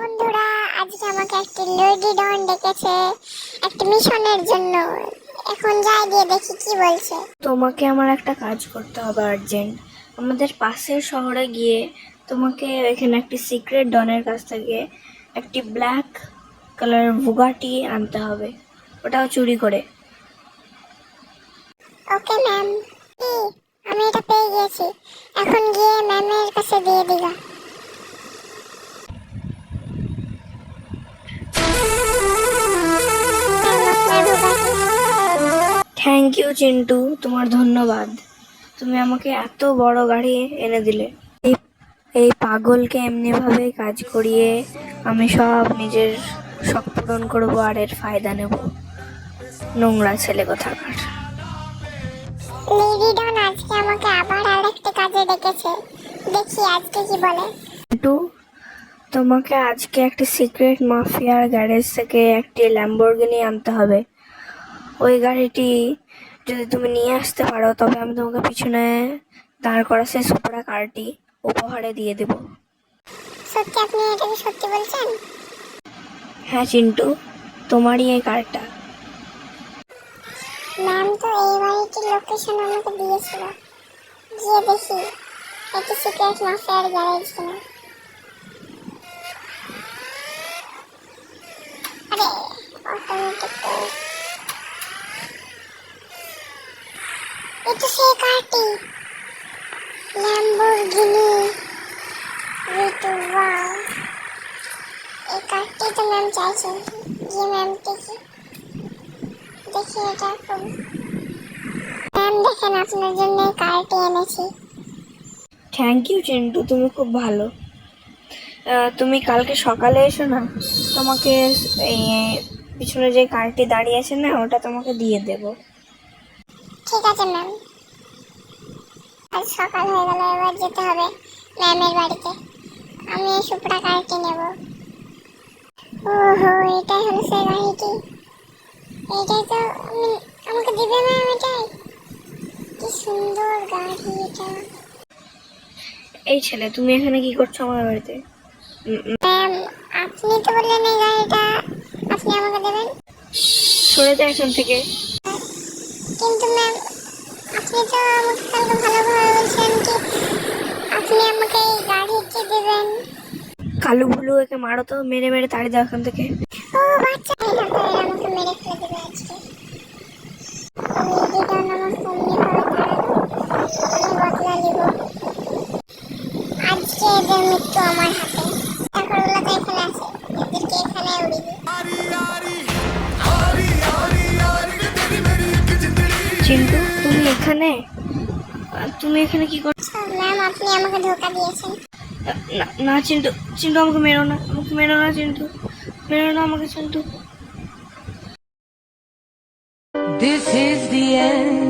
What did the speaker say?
বন্ধুরা, আজকে আমাকে একটি লেডি ডন ডেকেছে একটা মিশনের জন্য। এখন যাই গিয়ে দেখি কি বলছে। তোমাকে আমার একটা কাজ করতে হবে আর্জেন্ট। আমাদের পাশের শহরে গিয়ে তোমাকে এখানে একটি সিক্রেট ডনের কাছ থেকে একটি ব্ল্যাক কালার বুগাটি আনতে হবে, ওটাও চুরি করে। Okay ma'am. আমি এটা পেয়ে গেছি, এখন গিয়ে ম্যামের কাছে দিয়ে দিগা। থ্যাংক ইউ চিন্টু, তোমার ধন্যবাদ। তুমি আমাকে এত বড় গাড়ি এনে দিলে। এই পাগলকে এমনিভাবে কাজ করিয়ে আমি সব নিজের শখ পূরণ করবো আর এর ফায়দা নেব। নোংরা ছেলে কোথাকার। লেডি ডন আজকে আমাকে আবার আরেকটা কাজে ডেকেছে, দেখি আজকে কি বলে। চিন্টু, তোমাকে আজকে একটি সিক্রেট মাফিয়ার গ্যারেজ থেকে একটি ল্যাম্বরগিনি আনতে হবে। ওই গাড়িটি যদি তুমি নিয়ে আসতে পারো তবে আমি তোমাকে পিছনে দাঁড় করা সেই সুপার কারটি উপহারে দিয়ে দেব। সত্যি? আপনি এটা কি সত্যি বলছেন? হ্যাঁ চিন্টু, তোমারই এই কারটা। ম্যাম তো এই বাড়িটির লোকেশন আমাকে দিয়েছিল, গিয়ে দেখি এটি সিক্রেট মাফিয়ার গ্যারেজ কিনা। আরে অটোমেটিক, এটা সেই কারটি, ল্যাম্বরগিনি V2। ওয়াও, এই কারটি তো ম্যাম চাইছেন। গিয়ে ম্যাম দেখি এটা খুব। ম্যাম দেখেন, আপনার জন্য এই কারটি এনেছি। থ্যাংক ইউ চিন্টু, তুমি খুব ভালো। তুমি কালকে সকালে এসো না, তোমাকে এই পিছনে যে কারটি দাঁড়িয়ে আছে না ওটা তোমাকে দিয়ে দেব। ঠিক আছে ম্যাম। আজ সকাল হয়ে গেল, এবার যেতে হবে ম্যামের বাড়িতে। আমি এই সুপড়া কারটি নেব। ওহো, এটাই হলো সেই গাড়িটি। এটাই তো আমাকে দিবে ম্যাম। এটাই কি সুন্দর গাড়ি এটা। এই ছেলে, তুমি এখানে কি করছো আমার বাড়িতে? ম্যাম, আপনি তো বললেন এই গাড়িটা আপনি আমাকে দেবেন। সরে যা এখান থেকে। কিন্তু ম্যাম, আপনি তো আমাকে কালকে ভালোভাবে বলছেন কি আপনি আমাকে এই গাড়িটি দেবেন। কালু ভুলু, একে মারো তো, মেরে মেরে তাড়ি দাও এখান থেকে। ও বাচ্চা, এই না তো এরা আমাকে মেরে ফেলে দেবে আজকে। লেডি ডন আমাকে এমনিভাবে তাড়ালো, আমি বদলা নিব। আজকে এদের মৃত্যু আমার হাতে। চাকরগুলো তো এখানে আছে, এদেরকে এখানে উড়িয়ে দিই। চিন্টু, তুমি এখানে কি করছো? ম্যাম, আপনি আমাকে ধোকা দিয়েছেন। না না চিন্টু, চিন্টু আমাকে মেরো না, চিন্টু, মেরো না আমাকে Chintu. This is the end.